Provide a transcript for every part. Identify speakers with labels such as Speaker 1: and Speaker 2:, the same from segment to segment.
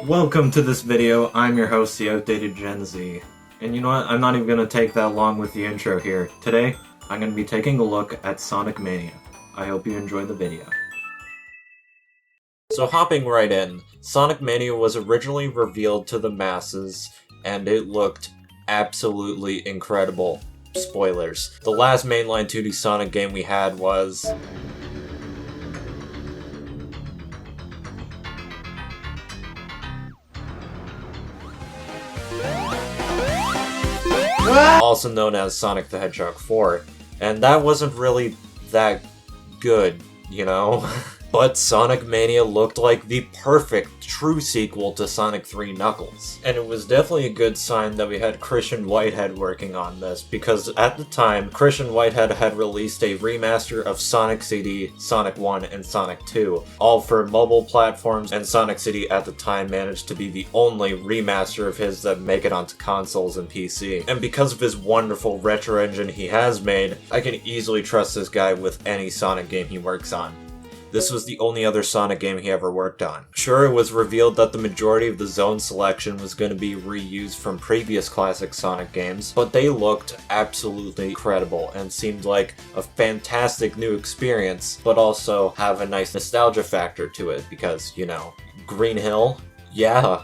Speaker 1: Welcome to this video. I'm your host, the Outdated Gen Z. And you know what? I'm not even going to take that long with the intro here. Today, I'm going to be taking a look at Sonic Mania. I hope you enjoy the video. So hopping right in, Sonic Mania was originally revealed to the masses, and it looked absolutely incredible. Spoilers. The last mainline 2D Sonic game we had was... also known as Sonic the Hedgehog 4, and that wasn't really that good, you know? But Sonic Mania looked like the perfect, true sequel to Sonic 3 Knuckles. And it was definitely a good sign that we had Christian Whitehead working on this, because at the time, Christian Whitehead had released a remaster of Sonic CD, Sonic 1, and Sonic 2, all for mobile platforms, and Sonic CD at the time managed to be the only remaster of his that make it onto consoles and PC. And because of his wonderful retro engine he has made, I can easily trust this guy with any Sonic game he works on. This was the only other Sonic game he ever worked on. Sure, it was revealed that the majority of the zone selection was going to be reused from previous classic Sonic games, but they looked absolutely incredible and seemed like a fantastic new experience, but also have a nice nostalgia factor to it because, you know, Green Hill? Yeah.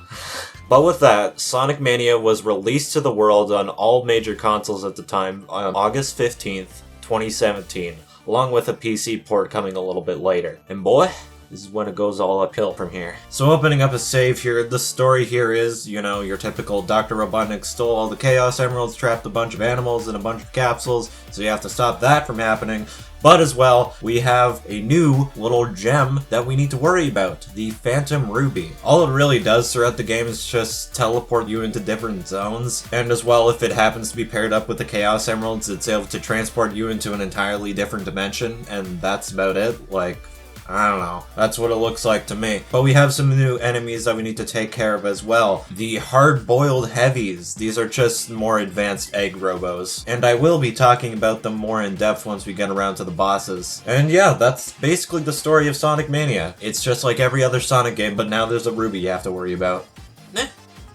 Speaker 1: But with that, Sonic Mania was released to the world on all major consoles at the time on August 15th, 2017. Along with a PC port coming a little bit later. And boy, this is when it goes all uphill from here. So opening up a save here, the story here is, you know, your typical Dr. Robotnik stole all the Chaos Emeralds, trapped a bunch of animals in a bunch of capsules, so you have to stop that from happening. But as well, we have a new little gem that we need to worry about, the Phantom Ruby. All it really does throughout the game is just teleport you into different zones, and as well, if it happens to be paired up with the Chaos Emeralds, it's able to transport you into an entirely different dimension, and that's about it. Like, I don't know. That's what it looks like to me. But we have some new enemies that we need to take care of as well. The hard-boiled heavies. These are just more advanced egg robos. And I will be talking about them more in depth once we get around to the bosses. And yeah, that's basically the story of Sonic Mania. It's just like every other Sonic game, but now there's a Ruby you have to worry about.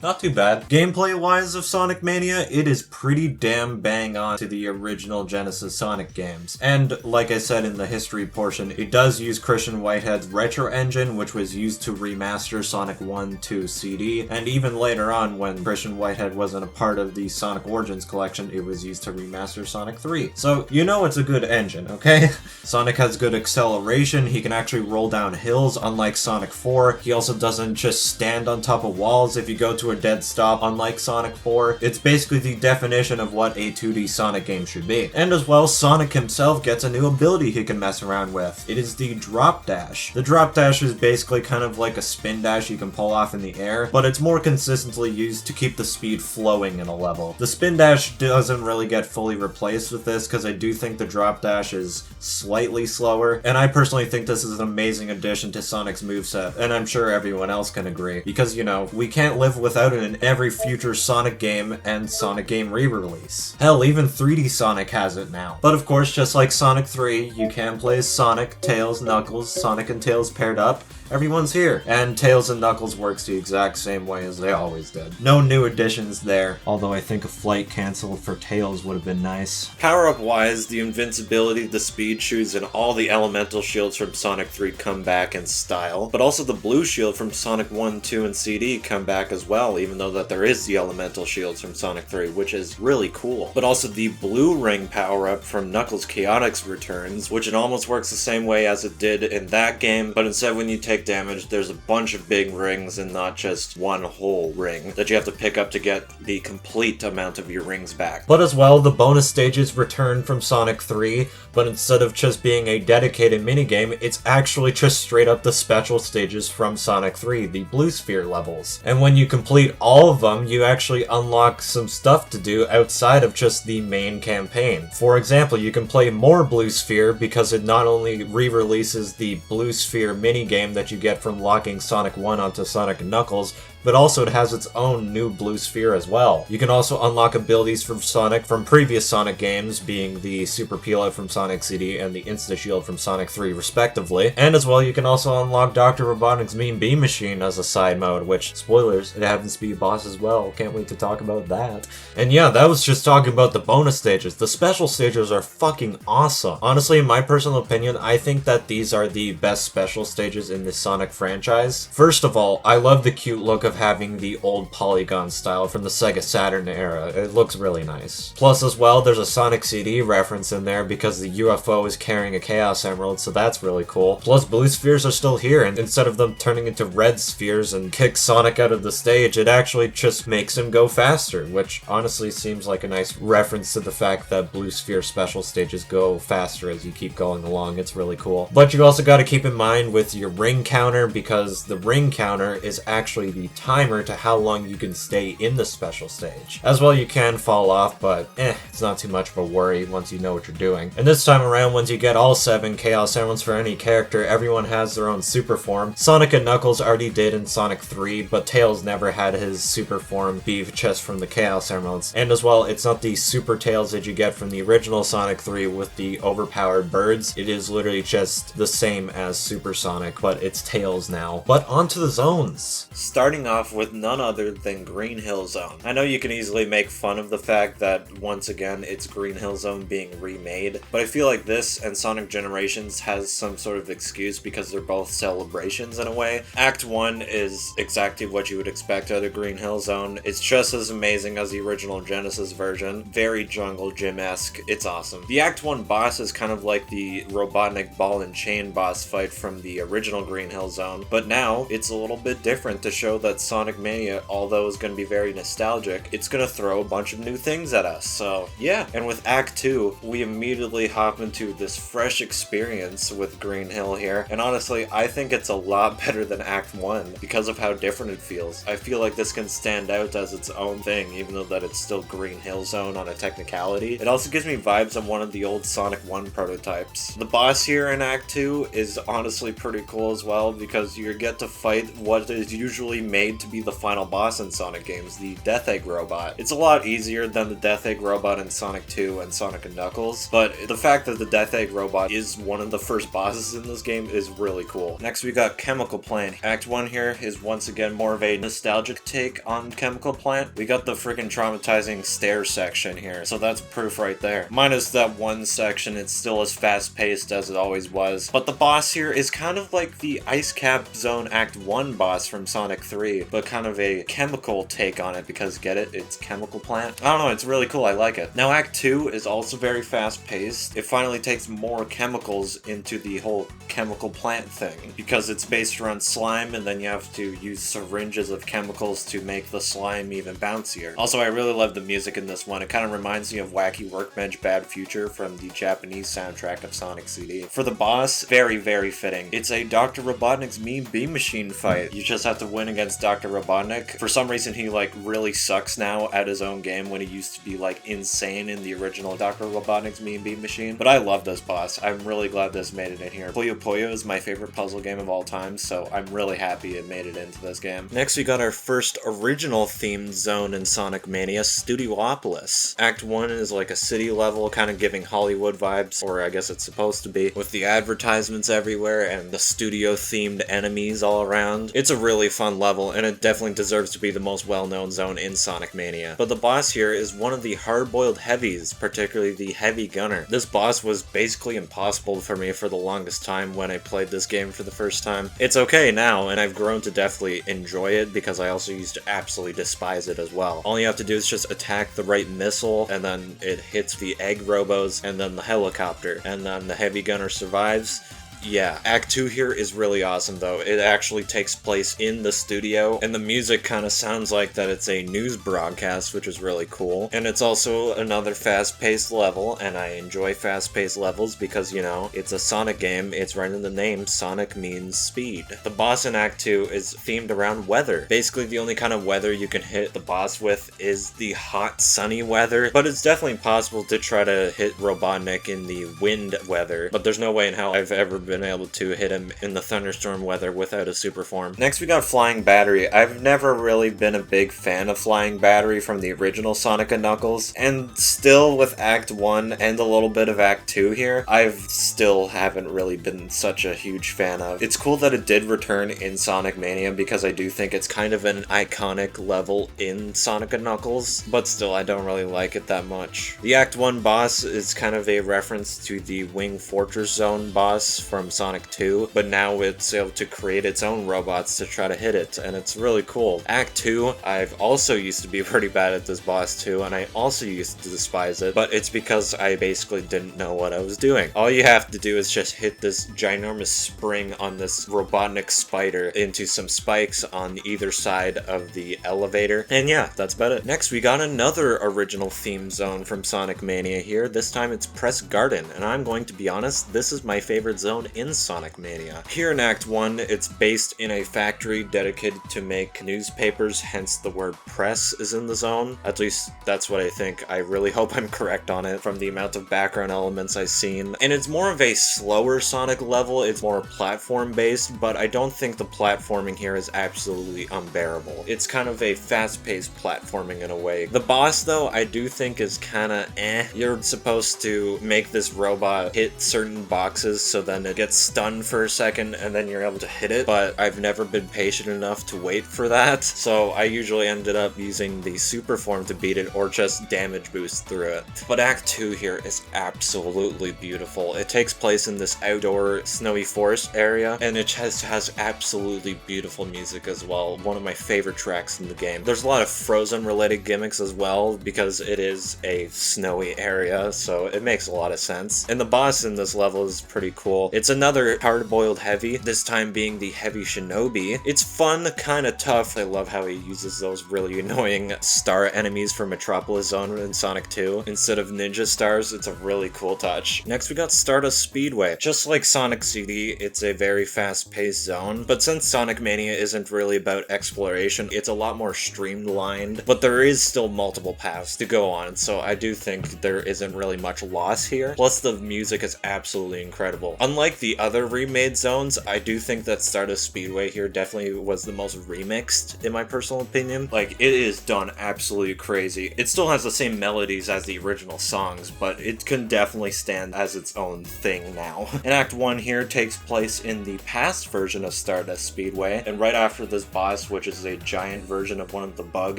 Speaker 1: Not too bad. Gameplay-wise of Sonic Mania, it is pretty damn bang on to the original Genesis Sonic games. And like I said in the history portion, it does use Christian Whitehead's retro engine, which was used to remaster Sonic 1, 2 CD, and even later on when Christian Whitehead wasn't a part of the Sonic Origins collection, it was used to remaster Sonic 3. So, you know it's a good engine, okay? Sonic has good acceleration, he can actually roll down hills, unlike Sonic 4. He also doesn't just stand on top of walls if you go to a dead stop, unlike Sonic 4. It's basically the definition of what a 2D Sonic game should be. And as well, Sonic himself gets a new ability he can mess around with. It is the Drop Dash. The Drop Dash is basically kind of like a spin dash you can pull off in the air, but it's more consistently used to keep the speed flowing in a level. The spin dash doesn't really get fully replaced with this because I do think the Drop Dash is slightly slower, and I personally think this is an amazing addition to Sonic's moveset, and I'm sure everyone else can agree, because, you know, we can't live without it in every future Sonic game and Sonic game re-release. Hell, even 3D Sonic has it now. But of course, just like Sonic 3, you can play as Sonic, Tails, Knuckles, Sonic and Tails paired up. Everyone's here. And Tails and Knuckles works the exact same way as they always did. No new additions there, although I think a flight canceled for Tails would have been nice. Power-up wise, the invincibility, the speed shoes, and all the elemental shields from Sonic 3 come back in style, but also the blue shield from Sonic 1, 2, and CD come back as well, even though that there is the elemental shields from Sonic 3, which is really cool. But also the blue ring power-up from Knuckles Chaotix returns, which it almost works the same way as it did in that game, but instead when you take damage, there's a bunch of big rings and not just one whole ring that you have to pick up to get the complete amount of your rings back. But as well, the bonus stages return from Sonic 3, but instead of just being a dedicated minigame, it's actually just straight up the special stages from Sonic 3, the Blue Sphere levels. And when you complete all of them, you actually unlock some stuff to do outside of just the main campaign. For example, you can play more Blue Sphere because it not only re-releases the Blue Sphere minigame that that you get from locking Sonic 1 onto Sonic and Knuckles, but also it has its own new blue sphere as well. You can also unlock abilities from Sonic from previous Sonic games, being the Super Peel-Out from Sonic CD and the Insta-Shield from Sonic 3 respectively. And as well, you can also unlock Dr. Robotnik's Mean Bean Machine as a side mode, which, spoilers, it happens to be a boss as well. Can't wait to talk about that. And yeah, that was just talking about the bonus stages. The special stages are fucking awesome. Honestly, in my personal opinion, I think that these are the best special stages in the Sonic franchise. First of all, I love the cute look of having the old polygon style from the Sega Saturn era. It looks really nice. Plus as well, there's a Sonic CD reference in there because the UFO is carrying a Chaos Emerald, so that's really cool. Plus blue spheres are still here, and instead of them turning into red spheres and kick Sonic out of the stage, it actually just makes him go faster, which honestly seems like a nice reference to the fact that blue sphere special stages go faster as you keep going along. It's really cool. But you also got to keep in mind with your ring counter, because the ring counter is actually the timer to how long you can stay in the special stage. As well, you can fall off, but it's not too much of a worry once you know what you're doing. And this time around, once you get all 7 Chaos Emeralds for any character, everyone has their own super form. Sonic and Knuckles already did in Sonic 3, but Tails never had his super form be just from the Chaos Emeralds. And as well, it's not the Super Tails that you get from the original Sonic 3 with the overpowered birds. It is literally just the same as Super Sonic, but it's Tails now. But onto the zones. Starting off with none other than Green Hill Zone. I know you can easily make fun of the fact that, once again, it's Green Hill Zone being remade, but I feel like this and Sonic Generations has some sort of excuse because they're both celebrations in a way. Act 1 is exactly what you would expect out of Green Hill Zone. It's just as amazing as the original Genesis version. Very Jungle Gym-esque. It's awesome. The Act 1 boss is kind of like the Robotnik Ball and Chain boss fight from the original Green Hill Zone, but now it's a little bit different to show that Sonic Mania, although is going to be very nostalgic, it's going to throw a bunch of new things at us. So yeah, and with Act 2, we immediately hop into this fresh experience with Green Hill here, and honestly, I think it's a lot better than Act 1 because of how different it feels. I feel like this can stand out as its own thing, even though that it's still Green Hill Zone on a technicality. It also gives me vibes on one of the old Sonic 1 prototypes. The boss here in Act 2 is honestly pretty cool as well, because you get to fight what is usually made to be the final boss in Sonic games, the Death Egg Robot. It's a lot easier than the Death Egg Robot in Sonic 2 and Sonic and Knuckles, but the fact that the Death Egg Robot is one of the first bosses in this game is really cool. Next we got Chemical Plant. Act 1 here is once again more of a nostalgic take on Chemical Plant. We got the freaking traumatizing stair section here, so that's proof right there. Minus that one section, it's still as fast-paced as it always was. But the boss here is kind of like the Ice Cap Zone Act 1 boss from Sonic 3, but kind of a chemical take on it, because get it? It's Chemical Plant. I don't know, it's really cool, I like it. Now Act 2 is also very fast-paced. It finally takes more chemicals into the whole chemical plant thing, because it's based around slime, and then you have to use syringes of chemicals to make the slime even bouncier. Also, I really love the music in this one. It kind of reminds me of Wacky Workbench Bad Future from the Japanese soundtrack of Sonic CD. For the boss, very, very fitting. It's a Dr. Robotnik's Mean Bean Machine fight. You just have to win against Dr. Robotnik. For some reason, he like really sucks now at his own game when he used to be like insane in the original Dr. Robotnik's Mean Bean Machine. But I love this boss. I'm really glad this made it in here. Puyo Puyo is my favorite puzzle game of all time, so I'm really happy it made it into this game. Next, we got our first original themed zone in Sonic Mania, Studiopolis. Act 1 is like a city level, kind of giving Hollywood vibes, or I guess it's supposed to be, with the advertisements everywhere and the studio-themed enemies all around. It's a really fun level, and it definitely deserves to be the most well-known zone in Sonic Mania. But the boss here is one of the hard-boiled heavies, particularly the Heavy Gunner. This boss was basically impossible for me for the longest time when I played this game for the first time. It's okay now, and I've grown to definitely enjoy it, because I also used to absolutely despise it as well. All you have to do is just attack the right missile, and then it hits the egg robos, and then the helicopter, and then the Heavy Gunner survives. Yeah, Act 2 here is really awesome though. It actually takes place in the studio, and the music kind of sounds like that it's a news broadcast, which is really cool. And it's also another fast-paced level, and I enjoy fast-paced levels because, you know, it's a Sonic game, it's right in the name, Sonic means speed. The boss in Act 2 is themed around weather. Basically, the only kind of weather you can hit the boss with is the hot, sunny weather, but it's definitely possible to try to hit Robotnik in the wind weather, but there's no way in hell I've ever been able to hit him in the thunderstorm weather without a super form. Next we got Flying Battery. I've never really been a big fan of Flying Battery from the original Sonic & Knuckles, and still with Act 1 and a little bit of Act 2 here, I've still haven't really been such a huge fan of. It's cool that it did return in Sonic Mania because I do think it's kind of an iconic level in Sonic & Knuckles, but still I don't really like it that much. The Act 1 boss is kind of a reference to the Wing Fortress Zone boss from Sonic 2, but now it's able to create its own robots to try to hit it, and it's really cool. Act 2, I've also used to be pretty bad at this boss too, and I also used to despise it, but it's because I basically didn't know what I was doing. All you have to do is just hit this ginormous spring on this Robotnik spider into some spikes on either side of the elevator, and yeah, that's about it. Next, we got another original theme zone from Sonic Mania here. This time it's Press Garden, and I'm going to be honest, this is my favorite zone in Sonic Mania. Here in Act 1, it's based in a factory dedicated to make newspapers, hence the word press is in the zone. At least that's what I think. I really hope I'm correct on it from the amount of background elements I've seen. And it's more of a slower Sonic level, it's more platform based, but I don't think the platforming here is absolutely unbearable. It's kind of a fast-paced platforming in a way. The boss though, I do think is kinda eh. You're supposed to make this robot hit certain boxes so then it gets stunned for a second and then you're able to hit it, but I've never been patient enough to wait for that, so I usually ended up using the super form to beat it or just damage boost through it. But Act 2 here is absolutely beautiful. It takes place in this outdoor snowy forest area, and it just has absolutely beautiful music as well. One of my favorite tracks in the game. There's a lot of Frozen related gimmicks as well because it is a snowy area, so it makes a lot of sense. And the boss in this level is pretty cool. It's another hard-boiled heavy, this time being the Heavy Shinobi. It's fun, kinda tough. I love how he uses those really annoying star enemies from Metropolis Zone in Sonic 2 instead of ninja stars. It's a really cool touch. Next we got Stardust Speedway. Just like Sonic CD, it's a very fast-paced zone, but since Sonic Mania isn't really about exploration, it's a lot more streamlined, but there is still multiple paths to go on, so I do think there isn't really much loss here. Plus the music is absolutely incredible. Unlike the other remade zones, I do think that Stardust Speedway here definitely was the most remixed, in my personal opinion. Like, it is done absolutely crazy. It still has the same melodies as the original songs, but it can definitely stand as its own thing now. And Act 1 here takes place in the past version of Stardust Speedway, and right after this boss, which is a giant version of one of the bug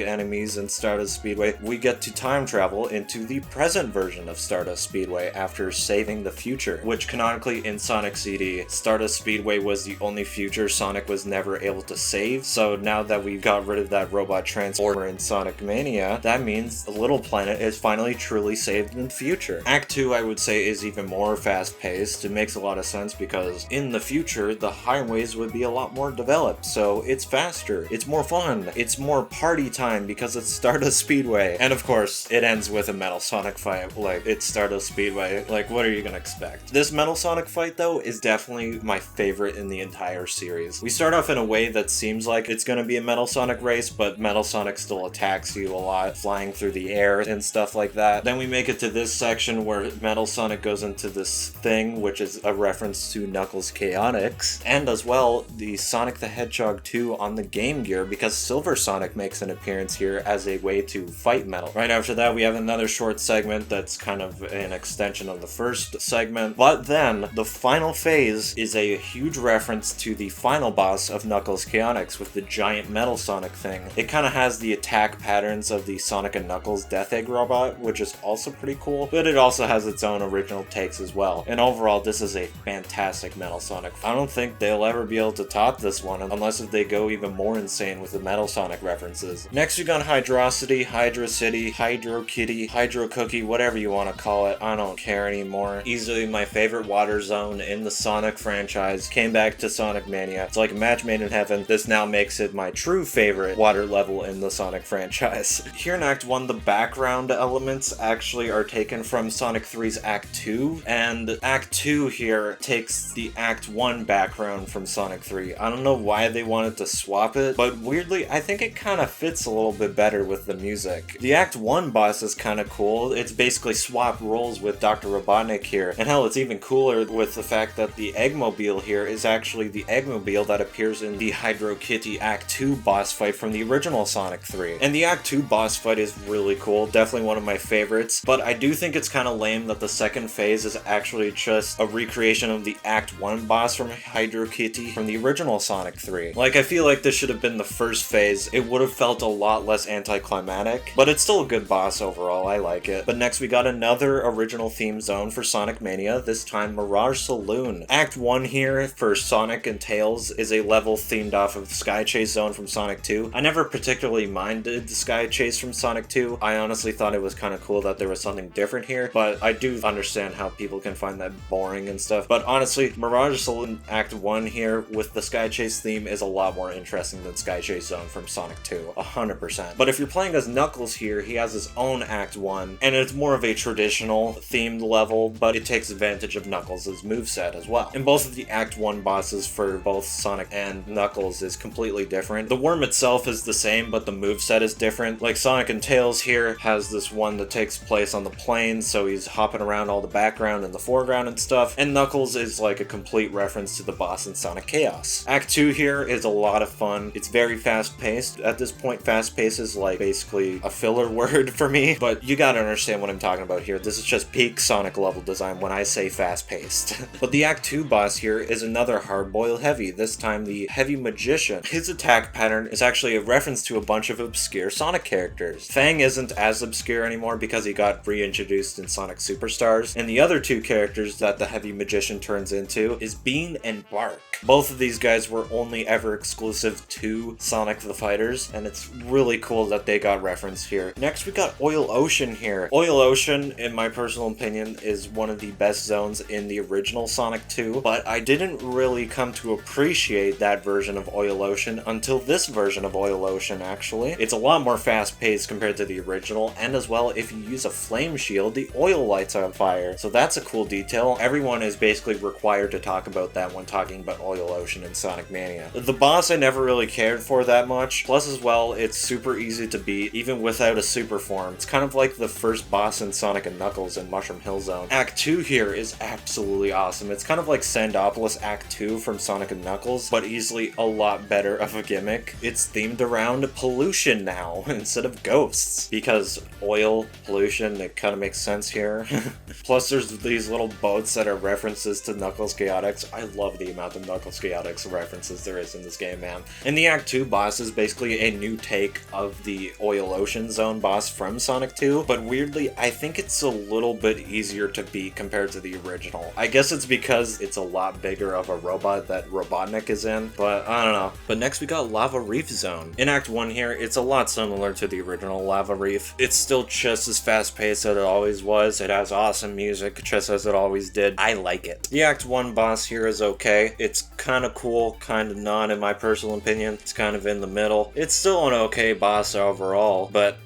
Speaker 1: enemies in Stardust Speedway, we get to time travel into the present version of Stardust Speedway after saving the future, which canonically in Sonic CD, Stardust Speedway was the only future Sonic was never able to save, so now that we got rid of that robot transformer in Sonic Mania, that means the little planet is finally truly saved in the future. Act 2, I would say, is even more fast-paced. It makes a lot of sense because in the future, the highways would be a lot more developed, so it's faster, it's more fun, it's more party time because it's Stardust Speedway. And of course, it ends with a Metal Sonic fight. Like, it's Stardust Speedway. Like, what are you gonna expect? This Metal Sonic fight, though, is definitely my favorite in the entire series. We start off in a way that seems like it's gonna be a Metal Sonic race, but Metal Sonic still attacks you a lot, flying through the air and stuff like that. Then we make it to this section where Metal Sonic goes into this thing, which is a reference to Knuckles' Chaotix, and as well, the Sonic the Hedgehog 2 on the Game Gear, because Silver Sonic makes an appearance here as a way to fight Metal. Right after that, we have another short segment that's kind of an extension of the first segment, but then the final phase is a huge reference to the final boss of Knuckles' Chaotix with the giant Metal Sonic thing. It kind of has the attack patterns of the Sonic and Knuckles Death Egg robot, which is also pretty cool, but it also has its own original takes as well. And overall, this is a fantastic Metal Sonic. I don't think they'll ever be able to top this one unless if they go even more insane with the Metal Sonic references. Next we got Hydrocity, Hydro City, Hydro Kitty, Hydro Cookie, whatever you want to call it. I don't care anymore. Easily my favorite water zone in the Sonic franchise. Came back to Sonic Mania. It's like a match made in heaven. This now makes it my true favorite water level in the Sonic franchise. Here in Act 1, the background elements actually are taken from Sonic 3's Act 2, and Act 2 here takes the Act 1 background from Sonic 3. I don't know why they wanted to swap it, but weirdly, I think it kind of fits a little bit better with the music. The Act 1 boss is kind of cool. It's basically swap roles with Dr. Robotnik here, and hell, it's even cooler with the fact fact that the Eggmobile here is actually the Eggmobile that appears in the Hydro Kitty Act 2 boss fight from the original Sonic 3. And the Act 2 boss fight is really cool, definitely one of my favorites, but I do think it's kind of lame that the second phase is actually just a recreation of the Act 1 boss from Hydro Kitty from the original Sonic 3. Like, I feel like this should have been the first phase. It would have felt a lot less anticlimactic, but it's still a good boss overall, I like it. But next we got another original theme zone for Sonic Mania, this time Mirage Saloon. Act 1 here for Sonic and Tails is a level themed off of Sky Chase Zone from Sonic 2. I never particularly minded the Sky Chase from Sonic 2. I honestly thought it was kind of cool that there was something different here, but I do understand how people can find that boring and stuff. But honestly, Mirage Saloon Act 1 here with the Sky Chase theme is a lot more interesting than Sky Chase Zone from Sonic 2, 100%. But if you're playing as Knuckles here, he has his own Act 1, and it's more of a traditional themed level, but it takes advantage of Knuckles' moveset as well. And both of the Act 1 bosses for both Sonic and Knuckles is completely different. The worm itself is the same, but the moveset is different. Like Sonic and Tails here has this one that takes place on the plane, so he's hopping around all the background and the foreground and stuff, and Knuckles is like a complete reference to the boss in Sonic Chaos. Act 2 here is a lot of fun. It's very fast-paced. At this point, fast-paced is like basically a filler word for me, but you gotta understand what I'm talking about here. This is just peak Sonic level design when I say fast-paced. But the Act 2 boss here is another hard-boiled heavy, this time the Heavy Magician. His attack pattern is actually a reference to a bunch of obscure Sonic characters. Fang isn't as obscure anymore because he got reintroduced in Sonic Superstars, and the other two characters that the Heavy Magician turns into is Bean and Bark. Both of these guys were only ever exclusive to Sonic the Fighters, and it's really cool that they got referenced here. Next, we got Oil Ocean here. Oil Ocean, in my personal opinion, is one of the best zones in the original Sonic 2, but I didn't really come to appreciate that version of Oil Ocean until this version of Oil Ocean, actually. It's a lot more fast-paced compared to the original, and as well, if you use a flame shield, the oil lights on fire. So that's a cool detail. Everyone is basically required to talk about that when talking about Oil Ocean in Sonic Mania. The boss I never really cared for that much, plus as well, it's super easy to beat, even without a super form. It's kind of like the first boss in Sonic and Knuckles in Mushroom Hill Zone. Act 2 here is absolutely awesome. It's kind of like Sandopolis Act 2 from Sonic and Knuckles, but easily a lot better of a gimmick. It's themed around pollution now, instead of ghosts, because oil, pollution, it kind of makes sense here. Plus there's these little boats that are references to Knuckles Chaotix. I love the amount of Knuckles Chaotix references there is in this game, man. And the Act 2 boss is basically a new take of the Oil Ocean Zone boss from Sonic 2, but weirdly, I think it's a little bit easier to beat compared to the original. I guess it's because it's a lot bigger of a robot that Robotnik is in, but I don't know. But next we got Lava Reef Zone. In Act 1 here, it's a lot similar to the original Lava Reef. It's still just as fast-paced as it always was. It has awesome music, just as it always did. I like it. The Act 1 boss here is okay. It's kind of cool, kind of not in my personal opinion. It's kind of in the middle. It's still an okay boss overall, but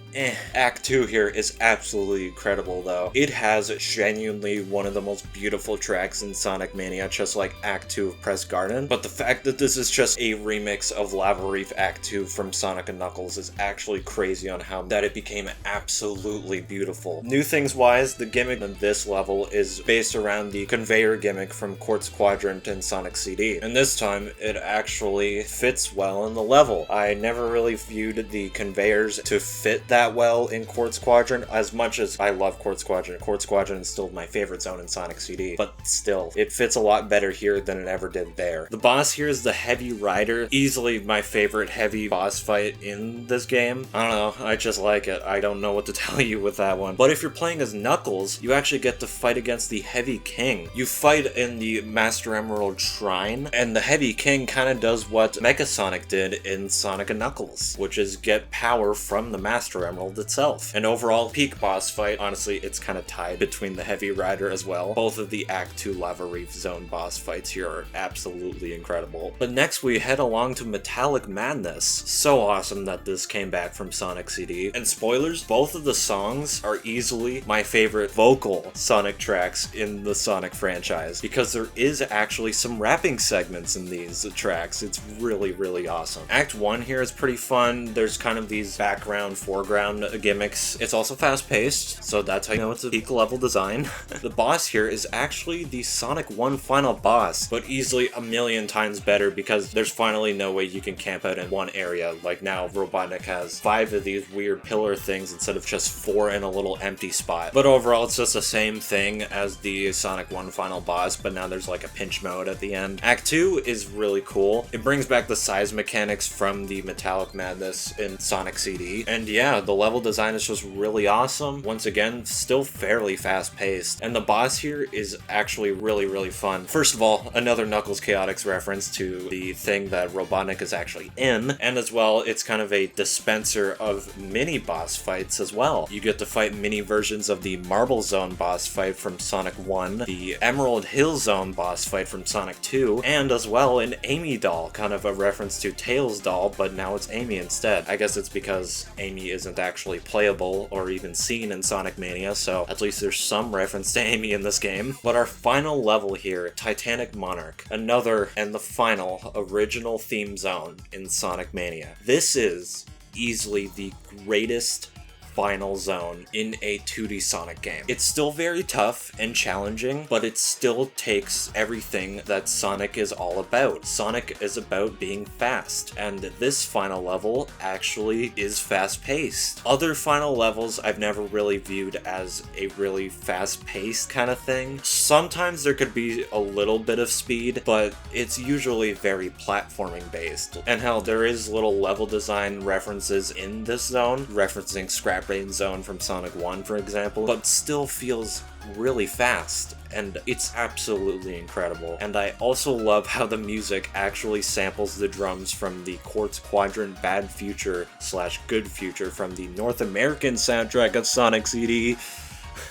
Speaker 1: Act 2 here is absolutely incredible though. It has genuinely one of the most beautiful tracks in Sonic Mania, just like Act 2 of Press Garden. But the fact that this is just a remix of Lava Reef Act 2 from Sonic and Knuckles is actually crazy on how that it became absolutely beautiful. New things wise, the gimmick of this level is based around the conveyor gimmick from Quartz Quadrant and Sonic CD. And this time, it actually fits well in the level. I never really viewed the conveyors to fit that well in Quartz Quadrant as much as I love Quartz Quadrant. Quartz Quadrant is still my favorite zone in Sonic CD, but still, it fits a lot better here than it ever did there. The boss here is the Heavy Rider, easily my favorite heavy boss fight in this game. I don't know, I just like it. I don't know what to tell you with that one. But if you're playing as Knuckles, you actually get to fight against the Heavy King. You fight in the Master Emerald Shrine, and the Heavy King kind of does what Mega Sonic did in Sonic and Knuckles, which is get power from the Master Emerald itself. And overall, peak boss fight, honestly, it's kind of tied between the Heavy Rider as well. Both of the Act 2 Lava Reef Zone boss fights here are absolutely incredible. But next we head along to Metallic Madness. So awesome that this came back from Sonic CD. And spoilers, both of the songs are easily my favorite vocal Sonic tracks in the Sonic franchise, because there is actually some rapping segments in these tracks. It's really, really awesome. Act 1 here is pretty fun. There's kind of these background, foreground background gimmicks. It's also fast-paced, so that's how you know it's a peak level design. The boss here is actually the Sonic 1 final boss, but easily a million times better because there's finally no way you can camp out in one area. Like now, Robotnik has 5 of these weird pillar things instead of just 4 in a little empty spot. But overall, it's just the same thing as the Sonic 1 final boss, but now there's like a pinch mode at the end. Act 2 is really cool. It brings back the size mechanics from the Metallic Madness in Sonic CD. And yeah, the level design is just really awesome. Once again, still fairly fast-paced. And the boss here is actually really fun. First of all, another Knuckles Chaotix reference to the thing that Robotnik is actually in. And as well, it's kind of a dispenser of mini boss fights as well. You get to fight mini versions of the Marble Zone boss fight from Sonic 1, the Emerald Hill Zone boss fight from Sonic 2, and as well an Amy doll, kind of a reference to Tails' doll, but now it's Amy instead. I guess it's because Amy isn't actually playable or even seen in Sonic Mania, so at least there's some reference to Amy in this game. But our final level here, Titanic Monarch, another and the final original theme zone in Sonic Mania. This is easily the greatest final zone in a 2D Sonic game. It's still very tough and challenging, but it still takes everything that Sonic is all about. Sonic is about being fast, and this final level actually is fast-paced. Other final levels I've never really viewed as a really fast-paced kind of thing. Sometimes there could be a little bit of speed, but it's usually very platforming based. And hell, there is little level design references in this zone, referencing Scrap Brain Zone from Sonic 1, for example, but still feels really fast, and it's absolutely incredible. And I also love how the music actually samples the drums from the Quartz Quadrant Bad Future / Good Future from the North American soundtrack of Sonic CD.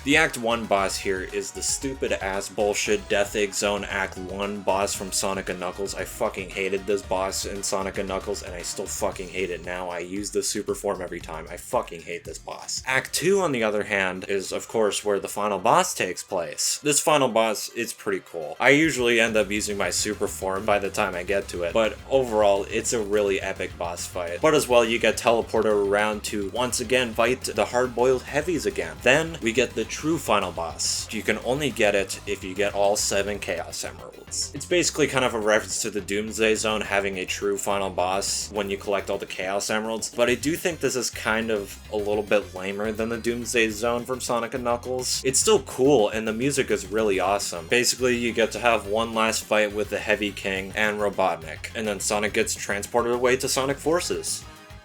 Speaker 1: The Act 1 boss here is the stupid-ass bullshit Death Egg Zone Act 1 boss from Sonic & Knuckles. I fucking hated this boss in Sonic & Knuckles, and I still fucking hate it now. I use the super form every time. I fucking hate this boss. Act 2, on the other hand, is of course where the final boss takes place. This final boss is pretty cool. I usually end up using my super form by the time I get to it, but overall, it's a really epic boss fight. But as well, you get teleported around to once again fight the hard-boiled heavies again. Then we get the true final boss. You can only get it if you get all 7 Chaos Emeralds. It's basically kind of a reference to the Doomsday Zone having a true final boss when you collect all the Chaos Emeralds, but I do think this is kind of a little bit lamer than the Doomsday Zone from Sonic & Knuckles. It's still cool, and the music is really awesome. Basically, you get to have one last fight with the Heavy King and Robotnik, and then Sonic gets transported away to Sonic Forces.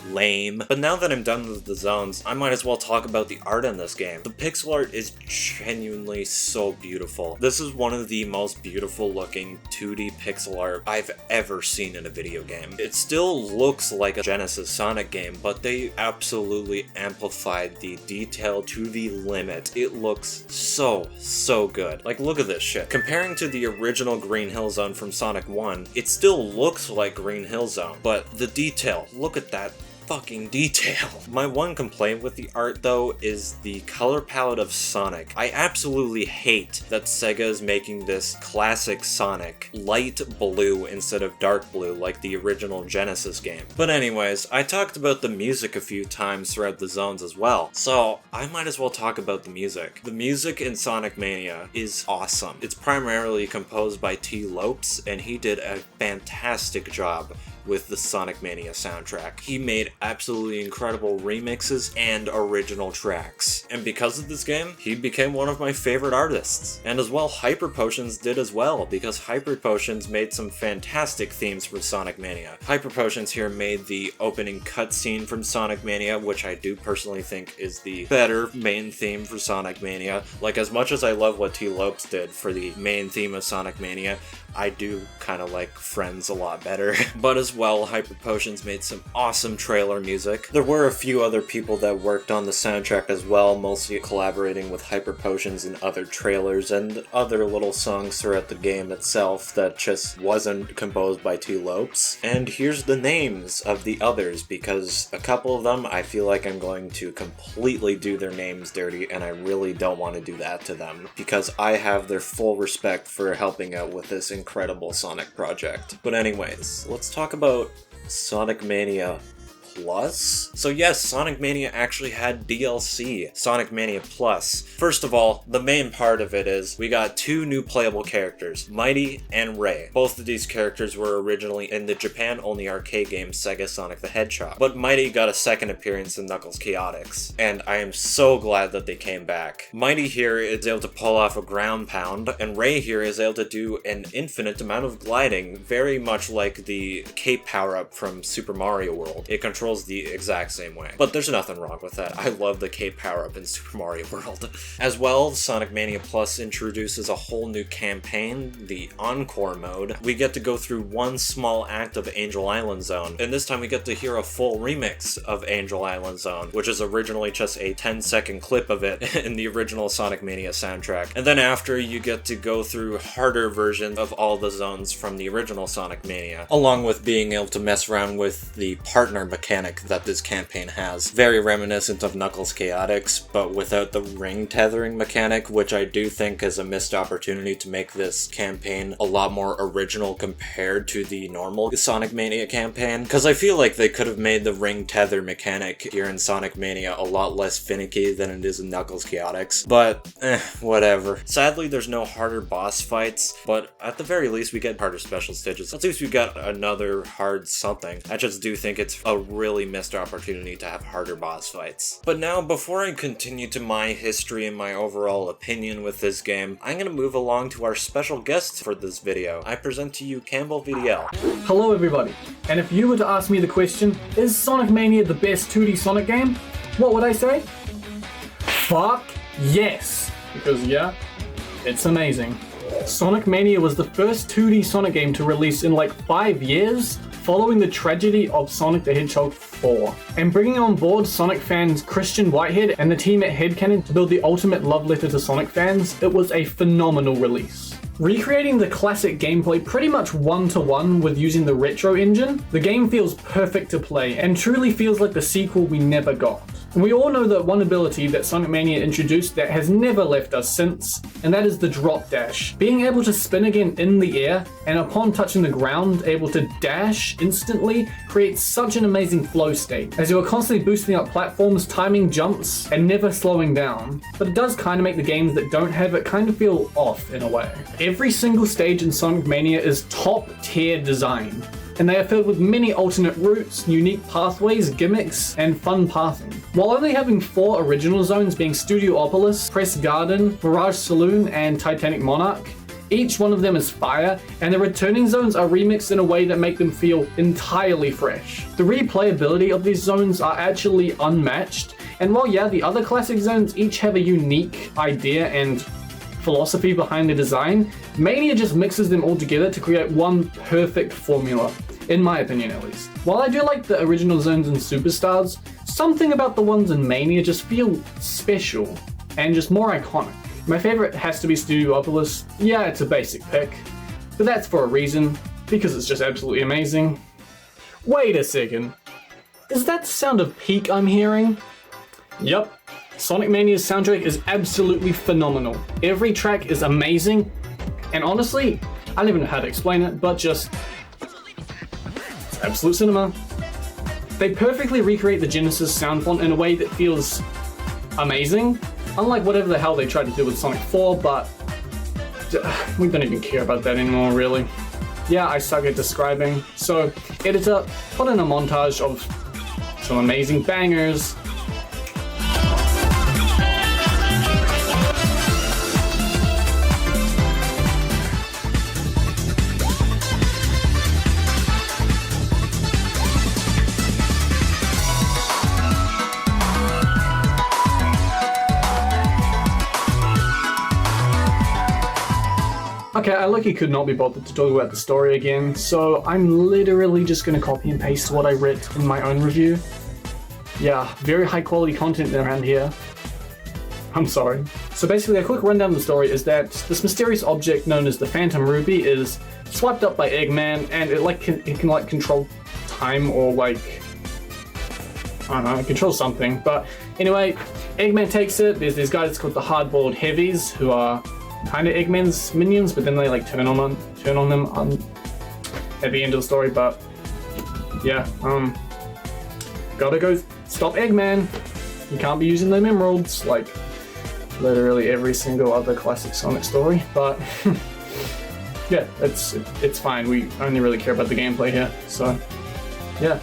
Speaker 1: Lame. But now that I'm done with the zones, I might as well talk about the art in this game. The pixel art is genuinely so beautiful. This is one of the most beautiful looking 2D pixel art I've ever seen in a video game. It still looks like a Genesis Sonic game, but they absolutely amplified the detail to the limit. It looks so good. Like, look at this shit. Comparing to the original Green Hill Zone from Sonic 1, it still looks like Green Hill Zone, but the detail, look at that fucking detail. My one complaint with the art though is the color palette of Sonic. I absolutely hate that Sega is making this classic Sonic light blue instead of dark blue like the original Genesis game. But anyways, I talked about the music a few times throughout the zones as well, so I might as well talk about the music. The music in Sonic Mania is awesome. It's primarily composed by T. Lopes, and he did a fantastic job with the Sonic Mania soundtrack. He made absolutely incredible remixes and original tracks. And because of this game, he became one of my favorite artists. And as well, Hyper Potions did as well, because Hyper Potions made some fantastic themes for Sonic Mania. Hyper Potions here made the opening cutscene from Sonic Mania, which I do personally think is the better main theme for Sonic Mania. Like, as much as I love what T. Lopes did for the main theme of Sonic Mania, I do kind of like Friends a lot better. But as well, Hyper Potions made some awesome trailer music. There were a few other people that worked on the soundtrack as well, mostly collaborating with Hyper Potions in other trailers and other little songs throughout the game itself that just wasn't composed by T. Lopes. And here's the names of the others, because a couple of them I feel like I'm going to completely do their names dirty, and I really don't want to do that to them, because I have their full respect for helping out with this incredible Sonic project. But anyways, let's talk about Sonic Mania Plus? So yes, Sonic Mania actually had DLC, Sonic Mania Plus. First of all, the main part of it is we got 2 new playable characters, Mighty and Ray. Both of these characters were originally in the Japan-only arcade game Sega Sonic the Hedgehog, but Mighty got a second appearance in Knuckles Chaotix, and I am so glad that they came back. Mighty here is able to pull off a ground pound, and Ray here is able to do an infinite amount of gliding, very much like the cape power-up from Super Mario World. It controls the exact same way. But there's nothing wrong with that. I love the cape power-up in Super Mario World. As well, Sonic Mania Plus introduces a whole new campaign, the Encore mode. We get to go through one small act of Angel Island Zone, and this time we get to hear a full remix of Angel Island Zone, which is originally just a 10-second clip of it in the original Sonic Mania soundtrack. And then after, you get to go through harder versions of all the zones from the original Sonic Mania, along with being able to mess around with the partner mechanic that this campaign has. Very reminiscent of Knuckles Chaotix, but without the ring tethering mechanic, which I do think is a missed opportunity to make this campaign a lot more original compared to the normal Sonic Mania campaign, because I feel like they could have made the ring tether mechanic here in Sonic Mania a lot less finicky than it is in Knuckles Chaotix, but whatever. Sadly, there's no harder boss fights, but at the very least we get harder special stages. At least we got another hard something. I just do think it's a really missed opportunity to have harder boss fights. But now, before I continue to my history and my overall opinion with this game, I'm gonna move along to our special guest for this video. I present to you CampbellVDL.
Speaker 2: Hello everybody, and if you were to ask me the question, is Sonic Mania the best 2D Sonic game? What would I say? Fuck yes! Because yeah, it's amazing. Sonic Mania was the first 2D Sonic game to release in like 5 years, following the tragedy of Sonic the Hedgehog 4, and bringing on board Sonic fans Christian Whitehead and the team at Headcanon to build the ultimate love letter to Sonic fans. It was a phenomenal release. Recreating the classic gameplay pretty much one-to-one with using the retro engine, the game feels perfect to play and truly feels like the sequel we never got. And we all know that one ability that Sonic Mania introduced that has never left us since, and that is the drop dash. Being able to spin again in the air, and upon touching the ground, able to dash instantly, creates such an amazing flow state, as you are constantly boosting up platforms, timing jumps, and never slowing down. But it does kind of make the games that don't have it kind of feel off in a way. Every single stage in Sonic Mania is top tier design, and they are filled with many alternate routes, unique pathways, gimmicks, and fun pathing. While only having 4 original zones being Studiopolis, Press Garden, Mirage Saloon, and Titanic Monarch, each one of them is fire, and the returning zones are remixed in a way that make them feel entirely fresh. The replayability of these zones are actually unmatched, and while yeah, the other classic zones each have a unique idea and philosophy behind the design, Mania just mixes them all together to create one perfect formula, in my opinion at least. While I do like the original zones in Superstars, something about the ones in Mania just feel special and just more iconic. My favorite has to be Studiopolis. Yeah, it's a basic pick, but that's for a reason, because it's just absolutely amazing. Wait a second, is that the sound of Peak I'm hearing? Yup. Sonic Mania's soundtrack is absolutely phenomenal. Every track is amazing, and honestly, I don't even know how to explain it, but just it's absolute cinema. They perfectly recreate the Genesis sound font in a way that feels amazing, unlike whatever the hell they tried to do with Sonic 4, but we don't even care about that anymore, really. Yeah, I suck at describing, so editor, put in a montage of some amazing bangers. Okay, I lucky could not be bothered to talk about the story again, so I'm literally just gonna copy and paste what I read in my own review. Yeah, very high quality content around here. I'm sorry. So basically, a quick rundown of the story is that this mysterious object known as the Phantom Ruby is swiped up by Eggman, and it can control time or I don't know, control something. But anyway, Eggman takes it. There's these guys called the Hard-Boiled Heavies who are kind of Eggman's minions, but then they turn on them at the end of the story. But yeah, gotta go stop Eggman. You can't be using them emeralds, like literally every single other classic Sonic story, but yeah, it's fine. We only really care about the gameplay here, so yeah.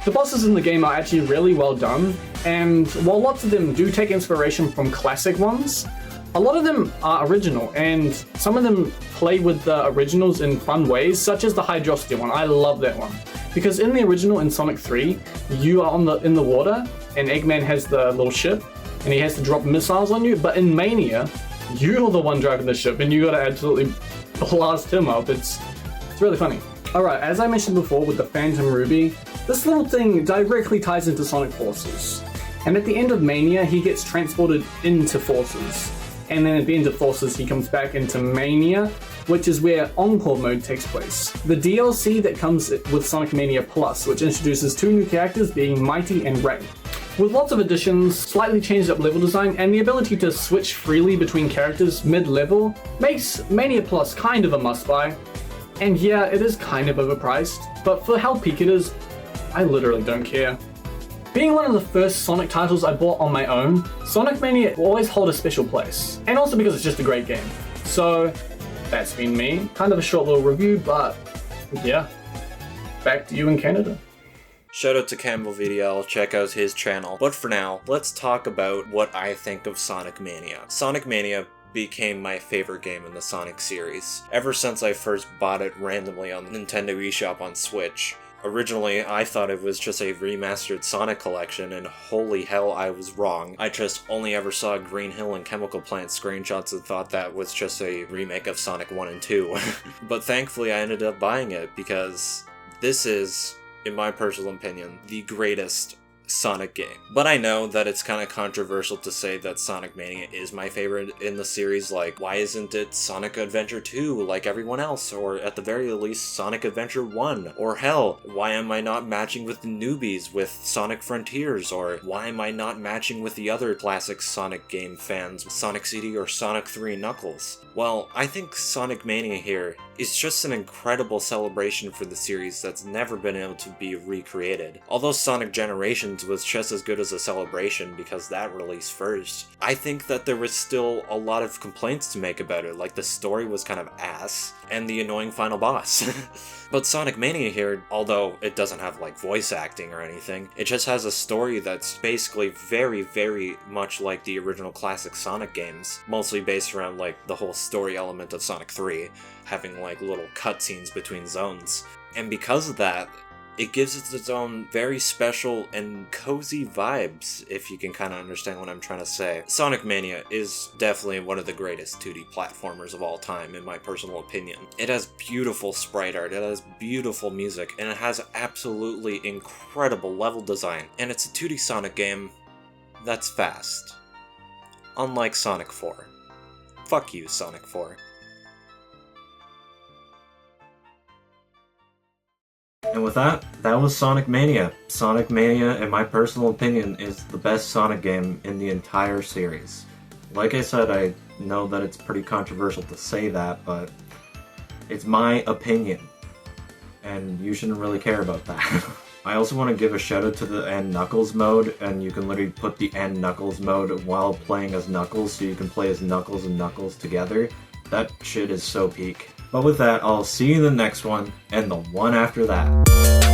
Speaker 2: The bosses in the game are actually really well done, and while lots of them do take inspiration from classic ones, a lot of them are original, and some of them play with the originals in fun ways, such as the Hydrosity one. I love that one. Because in the original, in Sonic 3, you are in the water, and Eggman has the little ship, and he has to drop missiles on you, but in Mania, you're the one driving the ship, and you gotta absolutely blast him up. It's really funny. Alright, as I mentioned before with the Phantom Ruby, this little thing directly ties into Sonic Forces. And at the end of Mania, he gets transported into Forces. And then at the end of Forces, he comes back into Mania, which is where Encore mode takes place. The DLC that comes with Sonic Mania Plus, which introduces 2 new characters being Mighty and Ray. With lots of additions, slightly changed up level design, and the ability to switch freely between characters mid-level, makes Mania Plus kind of a must-buy. And yeah, it is kind of overpriced, but for how peak it is, I literally don't care. Being one of the first Sonic titles I bought on my own, Sonic Mania will always hold a special place, and also because it's just a great game. So, that's been me. Kind of a short little review, but yeah, back to you in Canada.
Speaker 1: Shout out to CampbellVDL, check out his channel. But for now, let's talk about what I think of Sonic Mania. Sonic Mania became my favorite game in the Sonic series, ever since I first bought it randomly on the Nintendo eShop on Switch. Originally, I thought it was just a remastered Sonic collection, and holy hell, I was wrong. I just only ever saw Green Hill and Chemical Plant screenshots and thought that was just a remake of Sonic 1 and 2. But thankfully I ended up buying it, because this is, in my personal opinion, the greatest Sonic game. But I know that it's kind of controversial to say that Sonic Mania is my favorite in the series. Like, why isn't it Sonic Adventure 2 like everyone else? Or at the very least, Sonic Adventure 1? Or hell, why am I not matching with the newbies with Sonic Frontiers? Or why am I not matching with the other classic Sonic game fans, Sonic CD or Sonic 3 Knuckles? Well, I think Sonic Mania here is just an incredible celebration for the series that's never been able to be recreated. Although Sonic Generations was just as good as a celebration because that released first, I think that there was still a lot of complaints to make about it, like the story was kind of ass, and the annoying final boss. But Sonic Mania here, although it doesn't have like voice acting or anything, it just has a story that's basically very, very much like the original classic Sonic games, mostly based around like the whole story element of Sonic 3, having like little cutscenes between zones. And because of that, it gives it its own very special and cozy vibes, if you can kind of understand what I'm trying to say. Sonic Mania is definitely one of the greatest 2D platformers of all time, in my personal opinion. It has beautiful sprite art, it has beautiful music, and it has absolutely incredible level design. And it's a 2D Sonic game that's fast. Unlike Sonic 4. Fuck you, Sonic 4. And with that was Sonic Mania. Sonic Mania, in my personal opinion, is the best Sonic game in the entire series. Like I said, I know that it's pretty controversial to say that, but it's my opinion. And you shouldn't really care about that. I also want to give a shout out to the N Knuckles mode, and you can literally put the N Knuckles mode while playing as Knuckles, so you can play as Knuckles and Knuckles together. That shit is so peak. But with that, I'll see you in the next one, and the one after that.